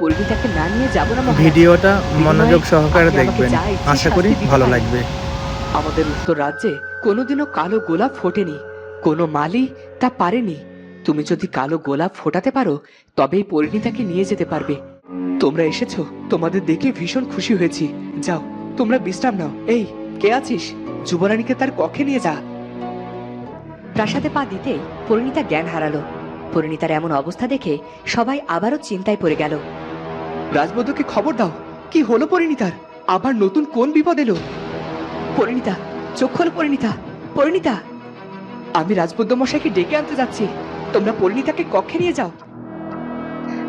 পরিণীতাকে না নিয়ে যাব না মহারাজ। ভিডিওটা মনোযোগ সহকারে আপনি আমাকে দেখবেন, যা ইচ্ছে আশা করি শাস্তি দিতে ভালো পারেন। লাগবে। আমাদের উত্তর রাজ্যে কোনোদিনও কালো গোলাপ ফোটেনি, কোনো মালি তা পারেনি। তুমি যদি কালো গোলাপ ফোটাতে পারো তবেই পরিণীতাকে নিয়ে যেতে পারবে। তোমরা এসেছো, তোমাদের দেখে ভীষণ খুশি হয়েছি। যাও, তোমরা বিশ্রাম নাও। এই, কে আছিস? যুবরানীকে তার কক্ষে নিয়ে যা। প্রাসাদে পা দিতেই পরিণীতা জ্ঞান হারালো। পরিণীতার এমন অবস্থা দেখে সবাই আবারও চিন্তায় পড়ে গেল। রাজবধূকে খবর দাও, কি হলো পরিণীতার? আবার নতুন কোন বিপদ এলো? পরিণীতা, চোখ খোলো পরিণীতা, পরিণীতা। আমি রাজবৈদ্য মশাইকে ডেকে আনতে যাচ্ছি, তোমরা পরিণীতাকে কক্ষে নিয়ে যাও।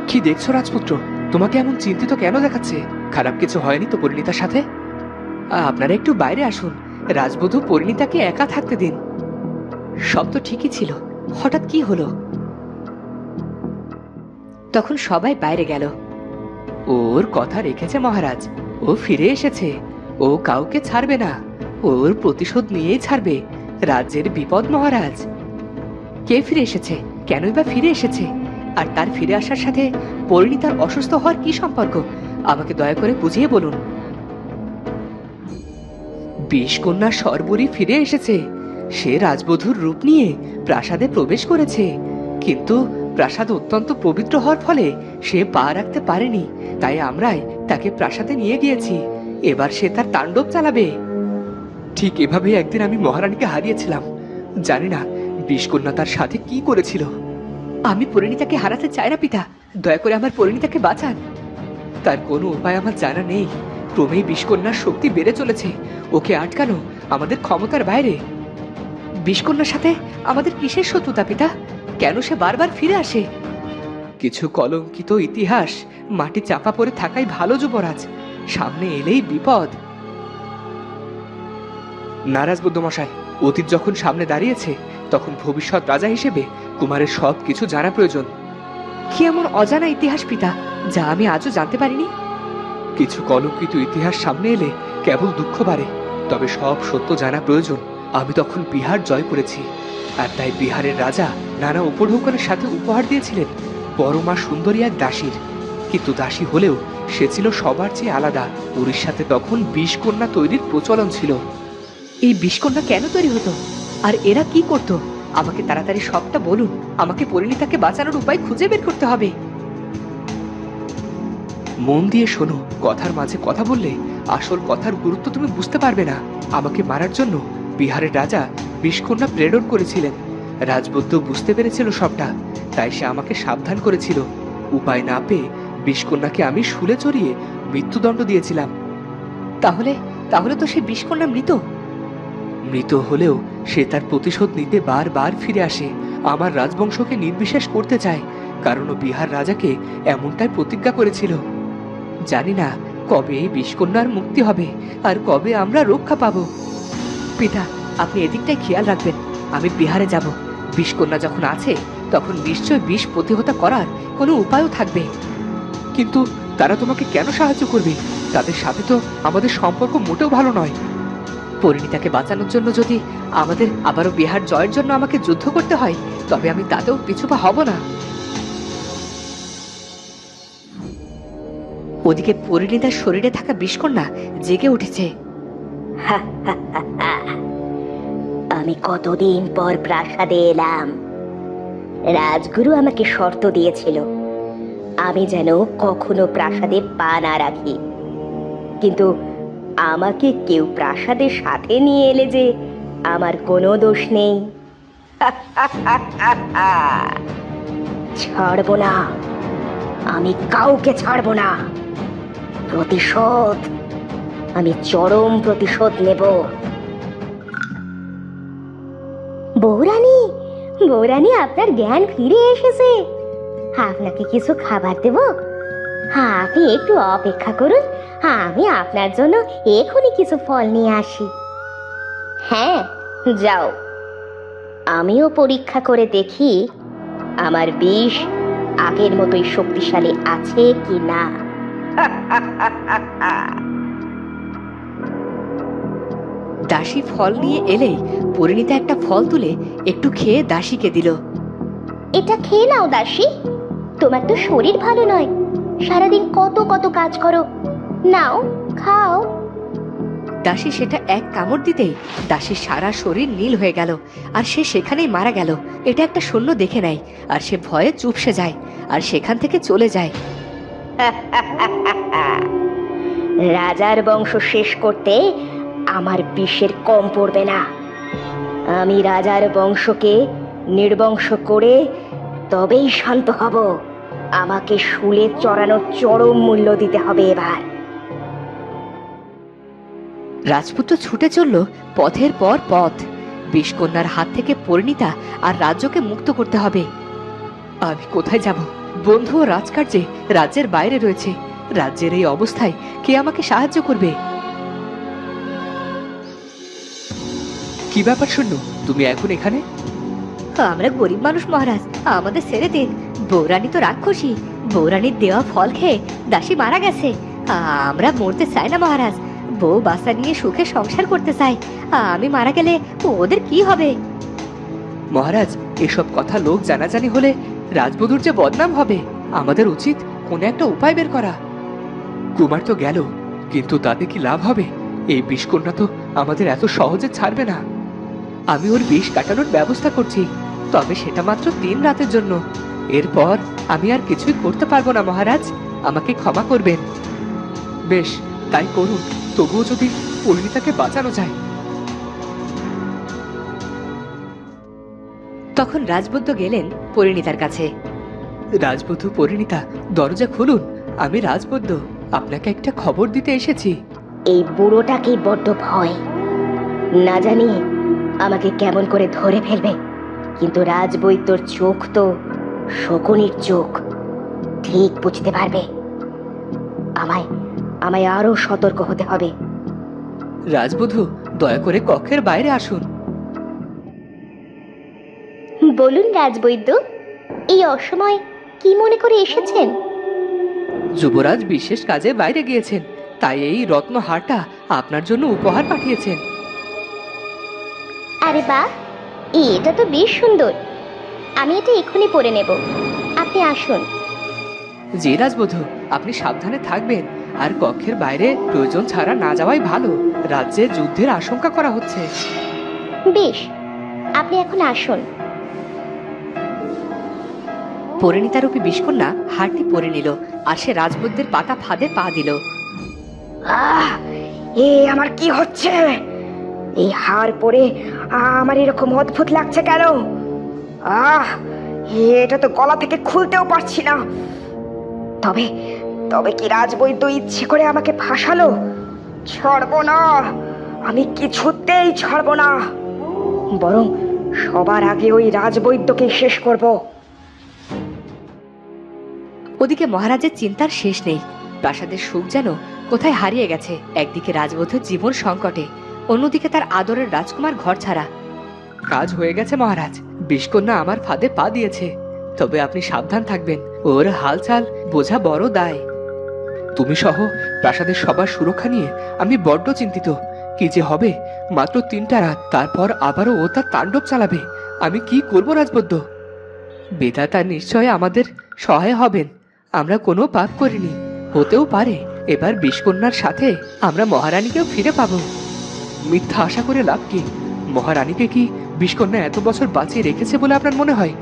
কি দেখছো রাজপুত্র? তোমাকে এমন চিন্তিত কেন দেখাচ্ছে? খারাপ কিছু হয়নি তো পরিণীতার সাথে? আপনারা একটু বাইরে আসুন, রাজবধূ পরিণীতাকে একা থাকতে দিন। সব তো ঠিকই ছিল, হঠাৎ কি হলো? তখন সবাই বাইরে গেল। ওর কথা রেখেছে মহারাজ, ও ফিরে এসেছে। ও কাউকে ছাড়বে না, ওর প্রতিশোধ নিয়েই ছাড়বে। রাজ্যের বিপদ মহারাজ। কে ফিরে এসেছে? কেনই বা ফিরে এসেছে? আর তার ফিরে আসার সাথে পরিণীতার অসুস্থ হওয়ার কি সম্পর্ক? আমাকে দয়া করে বুঝিয়ে বলুন। বিষকন্যা সর্বরী ফিরে এসেছে। সে রাজবধূর রূপ নিয়ে প্রাসাদে প্রবেশ করেছে, কিন্তু প্রাসাদ অত্যন্ত পবিত্র হওয়ার ফলে সে পা রাখতে পারেনি। তাই আমরাই তাকে প্রাসাদে নিয়ে গিয়েছি। এবার সে তার তাণ্ডব চালাবে। ঠিক এভাবেই একদিন আমি মহারানীকে হারিয়েছিলাম। জানি না বিষকন্যা তার সাথে কি করেছিল। আমি পরিণীতাকে হারাতে চাই না পিতা, দয়া করে আমার পরিণীতাকে বাঁচান। তার কোনো উপায় আমার জানা নেই। ক্রমেই বিষকন্যার শক্তি বেড়ে চলেছে, ওকে আটকানো আমাদের ক্ষমতার বাইরে। বিষকন্যার সাথে আমাদের কিসের শত্রুতা পিতা? কেন সে বারবার ফিরে আসে? কিছু কলঙ্কিত ইতিহাস মাটি চাপা পড়ে থাকাই ভালো যুবরাজ, সামনে এলেই বিপদ। নারাজ বুদ্ধমশাই, অতীত যখন সামনে দাঁড়িয়েছে তখন ভবিষ্যৎ রাজা হিসেবে কুমারের সব কিছু জানা প্রয়োজন। কি এমন অজানা ইতিহাস পিতা, যা আমি আজও জানতে পারিনি? কিছু কলঙ্কিত ইতিহাস সামনে এলে কেবল দুঃখ বাড়ে, তবে সব সত্য জানা প্রয়োজন। আমি তখন বিহার জয় করেছি, আর তাই বিহারের রাজা নানা উপঢৌকনের সাথে উপহার দিয়েছিলেন পরমা সুন্দরী এক দাসীর। কিন্তু দাসী হলেও সে ছিল সবার চেয়ে আলাদা। উড়িষ্যাতে তখন বিষকন্যা তৈরির প্রচলন ছিল। এই বিষকন্যা কেন তৈরি হতো, আর এরা কি করত? আমাকে তাড়াতাড়ি সবটা বলুন। আমাকে পরিণীতাকে বাঁচানোর উপায় খুঁজে বের করতে হবে। মন দিয়ে শোনো, কথার মাঝে কথা বললে আসল কথার গুরুত্ব তুমি বুঝতে পারবে না। আমাকে মারার জন্য বিহারের রাজা বিষকন্যা প্রেরণ করেছিলেন। রাজবৈদ্য বুঝতে পেরেছিল সবটা, তাই সে আমাকে সাবধান করেছিল। উপায় না পেয়ে বিষকন্যাকে আমি শুলে চড়িয়ে মৃত্যুদণ্ড দিয়েছিলাম। তাহলে তাহলে তো সে বিষকন্যা মৃত। মৃত হলেও সে তার প্রতিশোধ নিতে বারবার ফিরে আসে। আমার রাজবংশকে নির্বিশেষ করতে চায়, কারণ ও বিহার রাজাকে এমনটাই প্রতিজ্ঞা করেছিল। জানি না কবে এই বিষকন্যার মুক্তি হবে, আর কবে আমরা রক্ষা পাব। পিতা, আপনি এদিকটাই খেয়াল রাখবেন। আমি বিহারে যাব। বিষকন্যা যখন আছে তখন নিশ্চয় বিষ প্রতিহত করার কোনো উপায়ও থাকবে। কিন্তু তারা তোমাকে কেন সাহায্য করবে? তাদের সাথে তো আমাদের সম্পর্ক মোটেও ভালো নয়। পরিণীতাকে বাঁচানোর জন্য যদি আমাদের আবারও বিহার জয়ের জন্য আমাকে যুদ্ধ করতে হয়, তবে আমি তাতেও পিছুপা হব না। ওদিকে পরিণীতার শরীরে থাকা বিষকন্যা জেগে উঠেছে। আমি কতদিন পর প্রাসাদে এলাম। রাজগুরু আমাকে শর্ত দিয়েছিল আমি যেন কখনো প্রাসাদে পা না রাখি, কিন্তু আমাকে কেউ প্রাসাদের সাথে নিয়ে এলে যে আমার কোনো দোষ নেই। ছাড়বো না, আমি কাউকে ছাড়বো না। প্রতিশোধ, আমি চরম প্রতিশোধ নেব। বৌরানী, বৌরানী, আপনার জ্ঞান ফিরে এসেছে। আপনাকে কিছু খাবার দেব? হ্যাঁ, আপনি একটু অপেক্ষা করুন, আমি আপনার জন্য এখনই কিছু ফল নিয়ে আসি। হ্যাঁ, যাও। আমিও পরীক্ষা করে দেখি আমার বিষ আগের মতোই শক্তিশালী আছে কি না। দাসী ফল নিয়ে এলেই পরিণীতা একটা ফল তুলে একটু খেয়ে দাসীকে দিল। এটা খেয়ে নাও দাসী, তোমার তো শরীর ভালো নয়, সারাদিন কত কত কাজ করো, নাও খাও। দাসী সেটা এক কামড় দিতেই দাসীর সারা শরীর নীল হয়ে গেল, আর সে সেখানেই মারা গেল। এটা একটা সৈন্য দেখে নেয়, আর সে ভয়ে চুপসে যায়, আর সেখান থেকে চলে যায়। রাজার বংশ শেষ করতে আমার বিষের কম পড়বে না। আমি রাজার বংশকে নির্বংশ করে তবেই শান্ত হব। আমাকে শুলে চড়ানোর চরম মূল্য দিতে হবে এবার। রাজপুত্র ছুটে চলল পথের পর পথ। বিষকন্যার হাত থেকে পরিণীতা আর রাজ্যকে মুক্ত করতে হবে। আমি কোথায় যাব? বন্ধু ও রাজকার্যে রাজ্যের বাইরে রয়েছে। রাজ্যের এই অবস্থায় কে আমাকে সাহায্য করবে? কি ব্যাপার শূন্য, তুমি এখন এখানে? আমরা গরিব মানুষ মহারাজ, আমাদের ছেড়ে দিন। বৌরানী তো রাক্ষসী, বৌরানীর দেওয়া ফল খেয়ে দাসী মারা গেছে। আমরা মরতে চাই না মহারাজ, বউ বাচ্চা নিয়ে সুখে সংসার করতে চাই। আমি মারা গেলে ওদের কি হবে? মহারাজ, এসব কথা লোক জানাজানি হলে রাজবধূর যে বদনাম হবে। আমাদের উচিত কোনো একটা উপায় বের করা। কুমার তো গেল, কিন্তু তাতে কি লাভ হবে? এই বিষকন্যা তো আমাদের এত সহজে ছাড়বে না। আমি ওর বিষ কাটানোর ব্যবস্থা করছি, তবে সেটা মাত্র 3 রাতের জন্য। এরপর আমি আর কিছুই করতে পারবো না মহারাজ, আমাকে ক্ষমা করবেন। বেশ, তাই করুন, তবুও যদি পরিণীতাকে বাঁচানো যায়। তখন রাজবুদ্ধ গেলেন পরিণীতার কাছে। রাজবধূ পরিণীতা, দরজা খুলুন। আমি রাজবদ্ধ আপনাকে একটা খবর দিতে এসেছি। এই বুড়োটাকেই বড্ড ভয়, না জানি আমাকে কেমন করে ধরে ফেলবে। কিন্তু রাজবৈদ্যর চোখ তো শকুনির চোখ, ঠিক বুঝতে পারবে। আমায় আমায় আরো সতর্ক হতে হবে। রাজবধূ, দয়া করে কক্ষের বাইরে আসুন। বলুন রাজবৈদ্য, এই অসময় কি মনে করে এসেছেন? যুবরাজ বিশেষ কাজে বাইরে গিয়েছেন, তাই এই রত্নহারটা আপনার জন্য উপহার পাঠিয়েছেন। আরে বাহ, এটা তো বেশ সুন্দর। আমি এটা এক্ষুনি পরে নেব। আপনি আসুন। জি রাজবধূ, আপনি সাবধানে থাকবেন, আর কক্ষের বাইরে প্রয়োজন ছাড়া না যাওয়াই ভালো। রাজ্যে যুদ্ধের আশঙ্কা করা হচ্ছে। বেশ, আপনি এখন আসুন। পরিণীতারূপী বিষকন্যা হারটি পরে নিল, আর সে রাজবুদ্ধের পাতা ফাঁদে পা দিল। আমার কি হচ্ছে? এই হার পরে আমার এরকম অদ্ভুত লাগছে কেন? এটা তো গলা থেকে খুলতেও পারছি না। তবে তবে কি রাজবৈদ্য ইচ্ছে করে আমাকে ফাঁসালো? ছাড়বো না, আমি কিছুতেই ছাড়বো না। বরং সবার আগে ওই রাজবৈদ্যকে শেষ করব। ওদিকে মহারাজের চিন্তার শেষ নেই। প্রাসাদের সুখ যেন কোথায় হারিয়ে গেছে। একদিকে রাজবধূর জীবন সংকটে, অন্যদিকে তার আদরের রাজকুমার ঘর ছাড়া। কাজ হয়ে গেছে মহারাজ, বিষকন্যা আমার ফাঁদে পা দিয়েছে। তবে আপনি সাবধান থাকবেন, ওর হালচাল বোঝা বড় দায়। তুমি সহ প্রাসাদের সবার সুরক্ষা নিয়ে আমি বড্ড চিন্তিত। কি যে হবে? মাত্র 3টা রাত, তারপর আবারও ও তার তাণ্ডব চালাবে। আমি কি করব রাজবদ্ধ? বিধাতা নিশ্চয় আমাদের সহায় হবেন। আমরা কোনো পাপ করিনি, হতেও পারে এবার বিষকন্যার সাথে আমরা মহারানীকেও ফিরে পাবো। মিথ্যা আশা করে লাভ কি? মহারানীকে কি বিষকন্যা এত বছর বাঁচিয়ে রেখেছে বলে আপনার মনে হয়?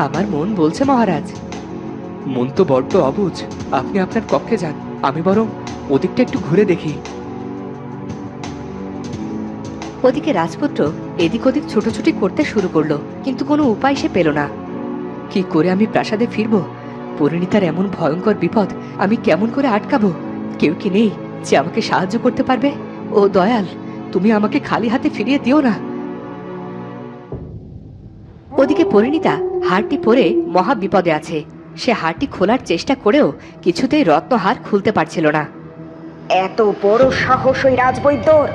আমার মন বলছে মহারাজ। মন তো বড্ড অবুঝ। আপনি আপনার কক্ষে যান, আমি বরং ওদিকটা একটু ঘুরে দেখি। ওদিকে রাজপুত্র এদিক ওদিক ছুটোছুটি করতে শুরু করলো, কিন্তু কোনো উপায় সে পেল না। কি করে আমি প্রাসাদে ফিরবো? পরিণীতার এমন ভয়ঙ্কর বিপদ আমি কেমন করে আটকাবো? কেউ কি নেই যে আমাকে সাহায্য করতে পারবে? ও দয়াল, তুমি আমাকে খালি হাতে ফিরিয়ে দিও না। ওদিকে পরিণীতা হারটি পরে মহা বিপদে আছে। সে হারটি খোলার চেষ্টা করেও কিছুতেই রত্নহার খুলতে পারছিল না। এত বড় সাহস ওই রাজবৈদ্যর!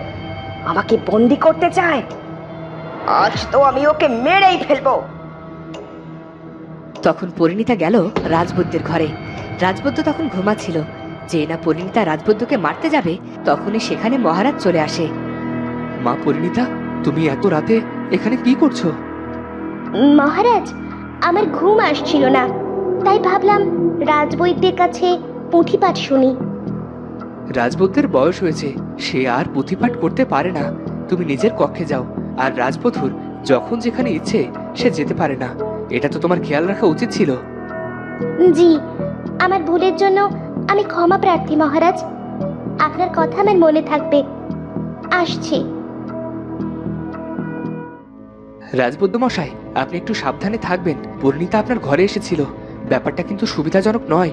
আমাকে বন্দি করতে চায়। আজ তো আমি ওকে মেরেই ফেলবো। তখন পরিণীতা গেল রাজবুদ্ধের ঘরে। রাজবুদ্ধ তখন ঘুমাচ্ছিল। যে না পরিণীতা রাজবুদ্ধকে মারতে যাবে, তখনই সেখানে মহারাজ চলে আসে। মা পরিণীতা, তুমি এত রাতে এখানে কি করছো? মহারাজ, আমার ঘুম আসছিল না, তাই ভাবলাম রাজবৈদ্যের কাছে পুঁথিপাঠ শুনি। রাজবুদ্ধের বয়স হয়েছে, সে আর পুঁথিপাঠ করতে পারে না। তুমি নিজের কক্ষে যাও। আর রাজবধূর যখন যেখানে ইচ্ছে সে যেতে পারে না, এটা তো তোমার খেয়াল রাখা উচিত ছিল। জি, আমার ভুলের জন্য আমি ক্ষমা প্রার্থী মহারাজ। আপনার কথা আমার মনে থাকবে। আসছি। রাজবুদ্ধ মশাই, আপনি একটু সাবধানে থাকবেন। পরিণীতা আপনার ঘরে এসেছিল, ব্যাপারটা কিন্তু সুবিধাজনক নয়।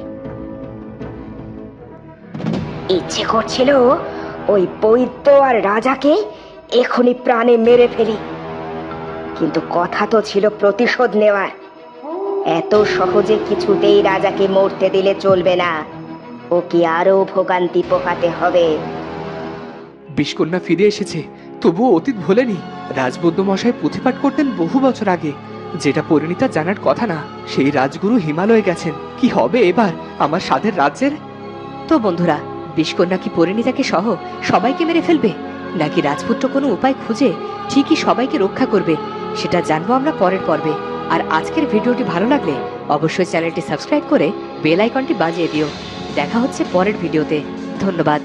ইচ্ছে করছিল ওই বৈদ্য আর রাজাকে এখনই প্রাণে মেরে ফেলি, কিন্তু কথা তো ছিল প্রতিশোধ নেওয়ার। এত সহজে কিছুতেই রাজাকে মরতে দিলে চলবে না, ওকে আরো ভোগান্তি পোহাতে হবে। বিষকন্যা ফিরে এসেছে, তবুও অতীত ভোলেনি। রাজবুদ্ধ মশাই পুঁথিপাঠ করতেন বহু বছর আগে, যেটা পরিণীতা জানার কথা না। সেই রাজগুরু হিমালয়ে গেছেন। কি হবে এবার আমার সাধের রাজ্যের? তো বন্ধুরা, বিষকন্যা কি পরিণীতাকে সহ সবাইকে মেরে ফেলবে, নাকি রাজপুত্র কোনো উপায় খুঁজে ঠিকই সবাইকে রক্ষা করবে, সেটা জানবো আমরা পরের পর্বে। আর আজকের ভিডিওটি ভালো লাগলে অবশ্যই চ্যানেলটি সাবস্ক্রাইব করে বেল আইকনটি বাজিয়ে দিও। দেখা হচ্ছে পরের ভিডিওতে। ধন্যবাদ।